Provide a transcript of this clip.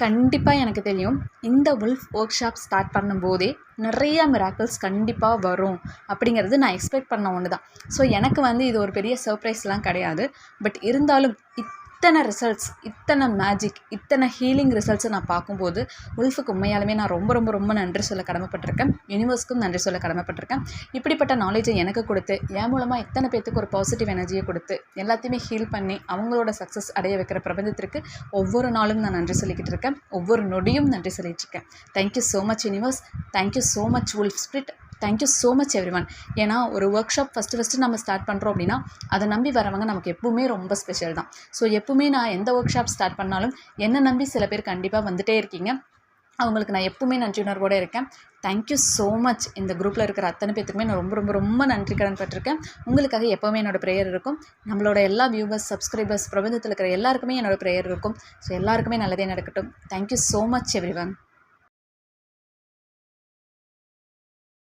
கண்டிப்பாக எனக்கு தெரியும். இந்த உல்ஃப் ஒர்க் ஷாப் ஸ்டார்ட் பண்ணும்போதே நிறைய மிராக்கிள்ஸ் கண்டிப்பாக வரும் அப்படிங்கிறது நான் எக்ஸ்பெக்ட் பண்ண ஒன்று தான். ஸோ எனக்கு வந்து இது ஒரு பெரிய சர்ப்ரைஸ்லாம் கிடையாது. பட் இருந்தாலும் இத்தனை ரிசல்ட்ஸ், இத்தனை மேஜிக், இத்தனை ஹீலிங் ரிசல்ட்ஸை நான் பார்க்கும்போது உல்ஃபுக்கு உண்மையாலுமே நான் ரொம்ப ரொம்ப ரொம்ப நன்றி சொல்ல கடமைப்பட்டிருக்கேன். யூனிவர்ஸ்க்கும் நன்றி சொல்ல கடமைப்பட்டிருக்கேன். இப்படிப்பட்ட நாலேஜை எனக்கு கொடுத்து என் மூலமாக இத்தனை பேத்துக்கு ஒரு பாசிட்டிவ் எனர்ஜியை கொடுத்து எல்லாத்தையுமே ஹீல் பண்ணி அவங்களோட சக்ஸஸ் அடைய வைக்கிற பிரபஞ்சத்திற்கு ஒவ்வொரு நாளும் நான் நன்றி சொல்லிக்கிட்டு இருக்கேன். ஒவ்வொரு நொடியும் நன்றி சொல்லிகிட்டு இருக்கேன். Thank you so much universe. Thank you so much wolf spirit. Thank you so much everyone. ஏன்னா ஒரு ஒர்க் ஷாப் ஃபஸ்ட்டு நம்ம ஸ்டார்ட் பண்ணுறோம் அப்படின்னா அதை நம்பி வரவங்க நமக்கு எப்பவுமே ரொம்ப ஸ்பெஷல் தான். ஸோ எப்பவுமே நான் எந்த ஒர்க் ஷாப் ஸ்டார்ட் பண்ணாலும் என்னை நம்பி சில பேர் கண்டிப்பாக வந்துகிட்டே இருக்கீங்க. அவங்களுக்கு நான் எப்பவுமே நன்றி உணர்வோடு இருக்கேன். Thank you so much. இந்த குரூப்பில் இருக்கிற அத்தனை பேத்துக்குமே நான் ரொம்ப ரொம்ப ரொம்ப நன்றி கடன் பட்டிருக்கேன். உங்களுக்காக எப்போவுமே என்னோடய ப்ரேயர் இருக்கும். நம்மளோட எல்லா வியூவர்ஸ், சப்ஸ்கிரைபர்ஸ், பிரபஞ்சத்தில் இருக்கிற எல்லாருக்குமே என்னோடய ப்ரேயர் இருக்கும். ஸோ எல்லாருக்குமே நல்லதே நடக்கட்டும். Thank you so much everyone.